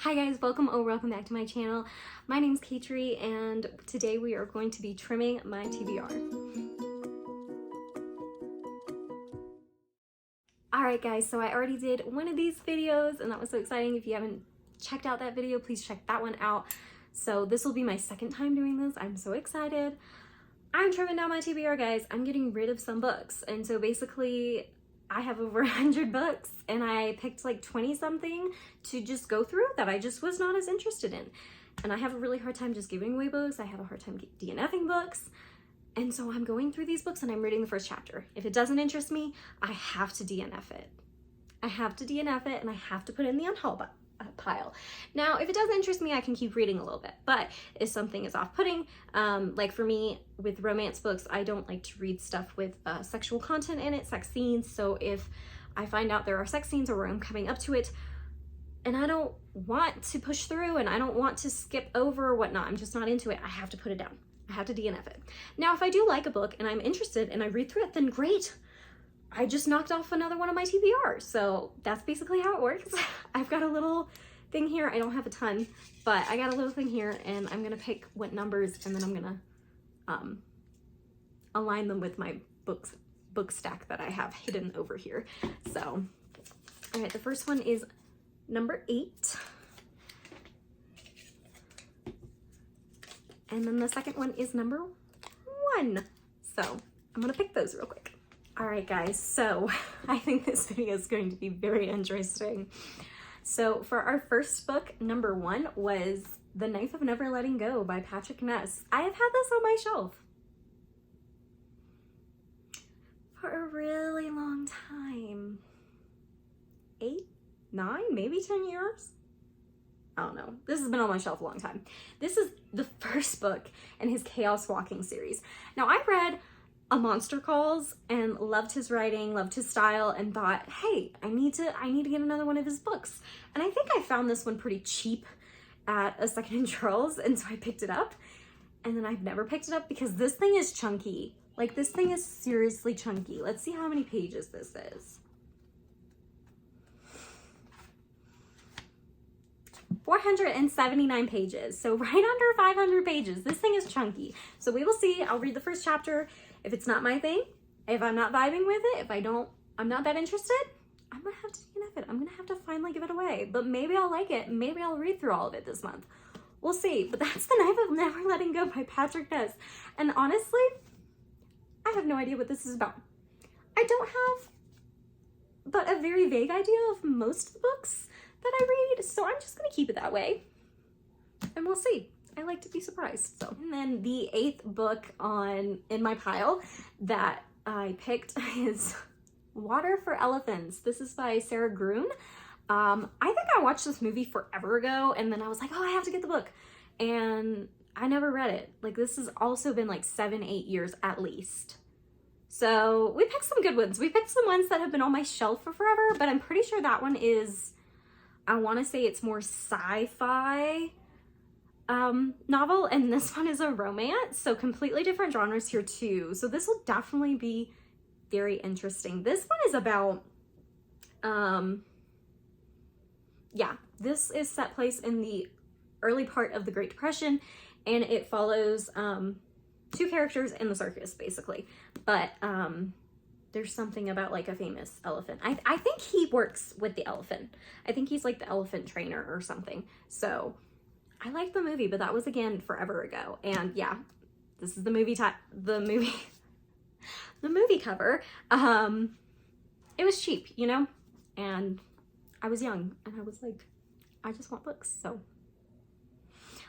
Hi guys, welcome back to my channel. My name's Katrie and today we are going to be trimming my TBR. Alright guys, so I already did one of these videos and that was so exciting. If you haven't checked out that video, please check that one out. So this will be my second time doing this. I'm so excited. I'm trimming down my TBR, guys. I'm getting rid of some books, and so basically I have over 100 books and I picked like 20 something to just go through that I just was not as interested in. And I have a really hard time just giving away books. I have a hard time DNFing books. And so I'm going through these books and I'm reading the first chapter. If it doesn't interest me, I have to DNF it. I have to DNF it and I have to put it in the unhaul pile. Now, if it doesn't interest me, I can keep reading a little bit, but if something is off-putting, like for me with romance books, I don't like to read stuff with sexual content in it, sex scenes. So if I find out there are sex scenes or I'm coming up to it and I don't want to push through and I don't want to skip over or whatnot, I'm just not into it, I have to put it down. I have to DNF it. Now, if I do like a book and I'm interested and I read through it, then great. I just knocked off another one of my TBRs. So that's basically how it works. I've got a little thing here. I don't have a ton, but I got a little thing here and I'm gonna pick what numbers and then I'm gonna align them with my book stack that I have hidden over here. So, all right, the first one is number 8. And then the second one is number 1. So I'm gonna pick those real quick. All right, guys, so I think this video is going to be very interesting. So for our first book, number 1 was The Knife of Never Letting Go by Patrick Ness. I have had this on my shelf for a really long time. 8, 9, maybe 10 years? I don't know. This has been on my shelf a long time. This is the first book in his Chaos Walking series. Now, I read A Monster Calls and loved his writing, loved his style, and thought, hey, I need to get another one of his books. And I think I found this one pretty cheap at a second-hand Charles, and so I picked it up. And then I've never picked it up because this thing is chunky. Like, this thing is seriously chunky. Let's see how many pages this is. 479 pages, so right under 500 pages. This thing is chunky. So we will see. I'll read the first chapter. If it's not my thing, if I'm not vibing with it, I'm not that interested, I'm gonna have to DNF it. I'm gonna have to finally give it away. But maybe I'll like it. Maybe I'll read through all of it this month. We'll see. But that's The Knife of Never Letting Go by Patrick Ness. And honestly, I have no idea what this is about. I don't have but a very vague idea of most of the books that I read, so I'm just gonna keep it that way and we'll see. I like to be surprised. So, and then the 8th book in my pile that I picked is Water for Elephants. This is by Sarah Gruen. I think I watched this movie forever ago and then I was like, oh, I have to get the book, and I never read it. Like, this has also been like 7-8 years at least. So we picked some good ones. We picked some ones that have been on my shelf for forever, but I'm pretty sure that one is, I want to say it's more sci-fi novel, and this one is a romance, so completely different genres here too. So this will definitely be very interesting. This one is about, yeah, this is set place in the early part of the Great Depression, and it follows 2 characters in the circus, basically. But there's something about like a famous elephant. I think he works with the elephant. I think he's like the elephant trainer or something. So I liked the movie, but that was again forever ago. And yeah, this is the movie the movie cover. It was cheap, you know, and I was young and I was like, I just want books. So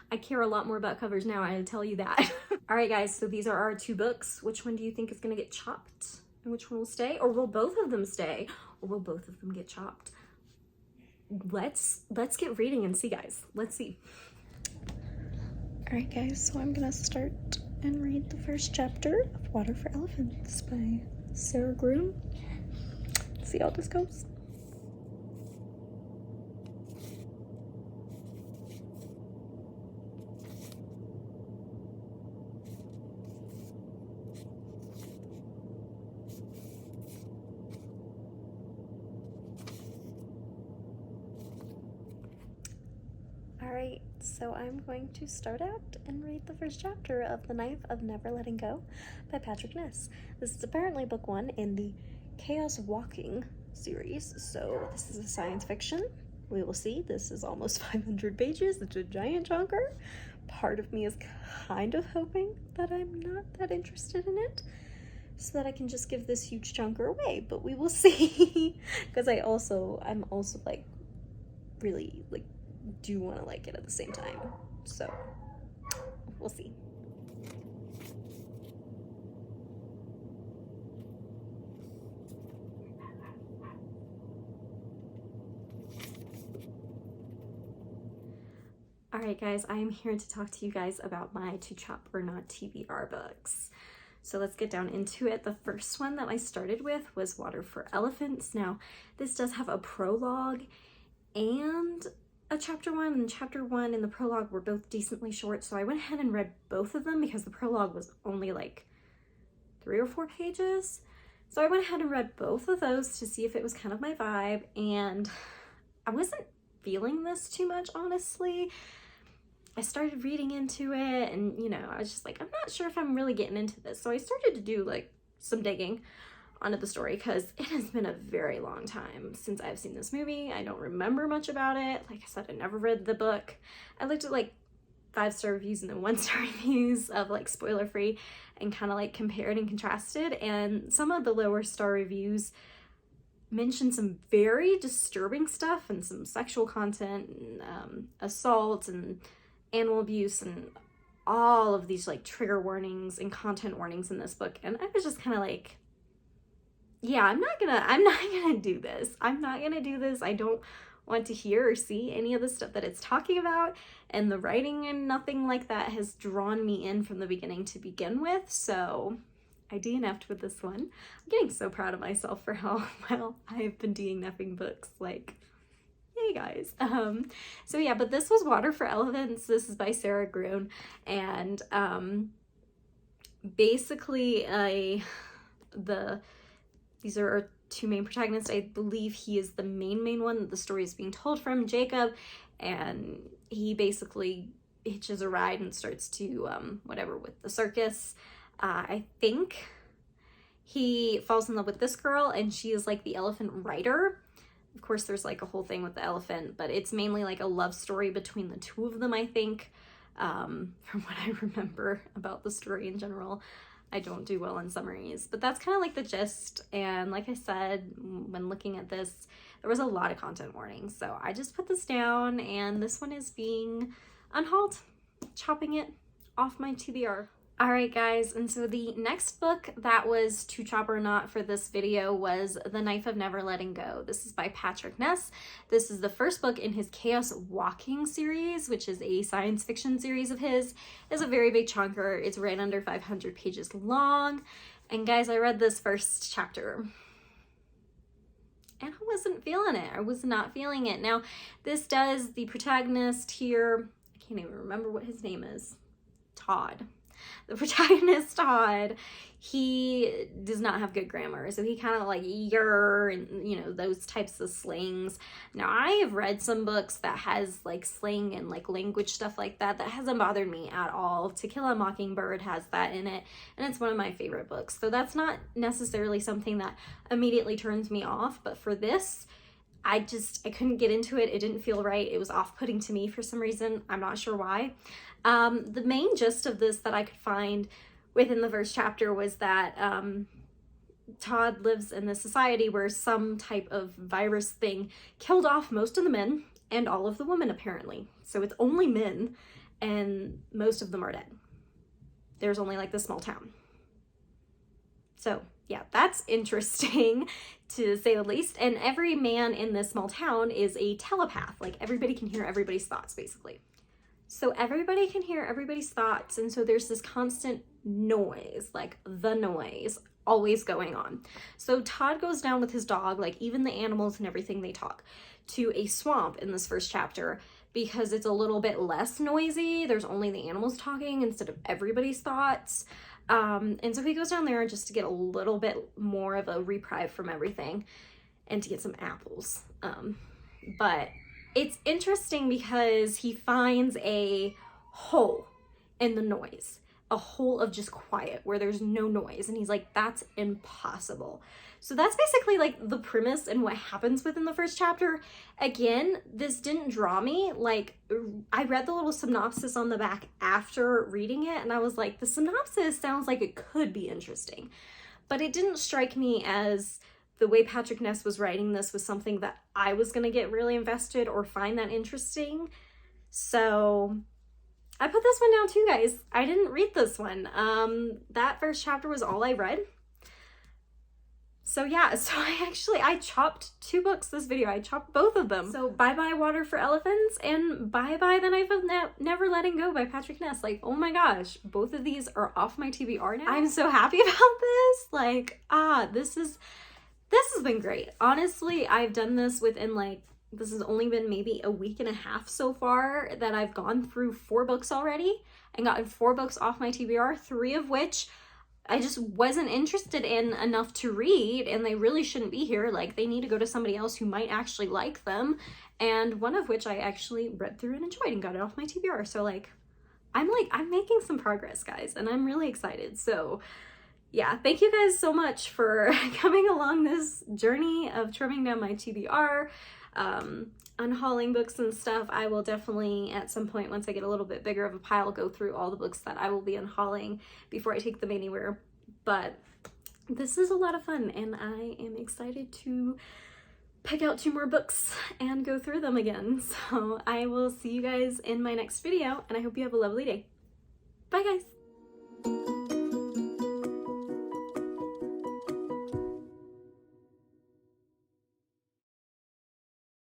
I care a lot more about covers now, I tell you that. All right, guys, so these are our 2 books. Which one do you think is gonna get chopped? And which one will stay? Or will both of them stay? Or will both of them get chopped? Let's get reading and see, guys. Let's see. All right, guys, so I'm gonna start and read the first chapter of Water for Elephants by Sarah Gruen. Let's see how this goes. Alright, so I'm going to start out and read the first chapter of The Knife of Never Letting Go by Patrick Ness. This is apparently book 1 in the Chaos Walking series, so this is a science fiction. We will see. This is almost 500 pages. It's a giant chunker. Part of me is kind of hoping that I'm not that interested in it, so that I can just give this huge chunker away, but we will see. Because I'm also like really like do want to like it at the same time, so we'll see. Alright guys, I am here to talk to you guys about my To Chop or Not TBR books. So let's get down into it. The first one that I started with was Water for Elephants. Now, this does have a prologue and a chapter 1, and chapter 1 and the prologue were both decently short, so I went ahead and read both of them because the prologue was only like 3 or 4 pages. So I went ahead and read both of those to see if it was kind of my vibe, and I wasn't feeling this too much, honestly. I started reading into it, and you know, I was just like, I'm not sure if I'm really getting into this. So I started to do like some digging onto the story because it has been a very long time since I've seen this movie. I don't remember much about it. Like I said, I never read the book. I looked at like 5-star reviews and then 1-star reviews of like spoiler free and kind of like compared and contrasted, and some of the lower star reviews mentioned some very disturbing stuff and some sexual content and assault and animal abuse and all of these like trigger warnings and content warnings in this book, and I was just kind of like, yeah, I'm not gonna do this. I'm not gonna do this. I don't want to hear or see any of the stuff that it's talking about, and the writing and nothing like that has drawn me in from the beginning to begin with, so I DNF'd with this one. I'm getting so proud of myself for how well I've been DNFing books, like, yay guys. So yeah, but this was Water for Elephants. This is by Sarah Gruen, and basically these are our 2 main protagonists. I believe he is the main one that the story is being told from, Jacob, and he basically hitches a ride and starts to whatever with the circus. I think he falls in love with this girl, and she is like the elephant rider. Of course, there's like a whole thing with the elephant, but it's mainly like a love story between the 2 of them, I think, from what I remember about the story in general. I don't do well in summaries, but that's kind of like the gist. And like I said, when looking at this, there was a lot of content warnings, so I just put this down, and this one is being unhauled, chopping it off my TBR. Alright guys, and so the next book that was To Chop or Not for this video was The Knife of Never Letting Go. This is by Patrick Ness. This is the first book in his Chaos Walking series, which is a science fiction series of his. It's a very big chunker. It's right under 500 pages long. And guys, I read this first chapter, and I wasn't feeling it. I was not feeling it. Now, the protagonist here, I can't even remember what his name is. Todd. The protagonist, Todd, he does not have good grammar, so he kind of like "yer" and, you know, those types of slangs. Now, I have read some books that has like slang and like language stuff like that hasn't bothered me at all. To Kill a Mockingbird has that in it, and it's one of my favorite books, so that's not necessarily something that immediately turns me off, but for this, I couldn't get into it. It didn't feel right. It was off-putting to me for some reason. I'm not sure why. The main gist of this that I could find within the first chapter was that Todd lives in this society where some type of virus thing killed off most of the men and all of the women, apparently. So it's only men, and most of them are dead. There's only like this small town. So yeah, that's interesting to say the least. And every man in this small town is a telepath. Like everybody can hear everybody's thoughts, basically. So everybody can hear everybody's thoughts, and so there's this constant noise, like the noise, always going on. So Todd goes down with his dog, like even the animals and everything, they talk, to a swamp in this first chapter because it's a little bit less noisy. There's only the animals talking instead of everybody's thoughts. And so he goes down there just to get a little bit more of a reprieve from everything and to get some apples. But it's interesting because he finds a hole in the noise, a hole of just quiet where there's no noise, and he's like, that's impossible. So that's basically like the premise and what happens within the first chapter. Again, this didn't draw me. Like, I read the little synopsis on the back after reading it, and I was like, the synopsis sounds like it could be interesting, but it didn't strike me as the way Patrick Ness was writing this was something that I was gonna get really invested or find that interesting. So I put this one down too, guys. I didn't read this one. That first chapter was all I read. So yeah, so I chopped 2 books this video. I chopped both of them. So Bye Bye Water for Elephants and Bye Bye The Knife of Never Letting Go by Patrick Ness. Like, oh my gosh, both of these are off my TBR now. I'm so happy about this. Like, this has been great. Honestly, I've done this within like, this has only been maybe a week and a half so far that I've gone through 4 books already and gotten 4 books off my TBR, 3 of which I just wasn't interested in enough to read, and they really shouldn't be here. Like, they need to go to somebody else who might actually like them, and one of which I actually read through and enjoyed and got it off my TBR. So like, I'm making some progress, guys, and I'm really excited. So yeah, thank you guys so much for coming along this journey of trimming down my TBR, unhauling books and stuff. I will definitely, at some point, once I get a little bit bigger of a pile, go through all the books that I will be unhauling before I take them anywhere. But this is a lot of fun, and I am excited to pick out 2 more books and go through them again. So I will see you guys in my next video, and I hope you have a lovely day. Bye, guys.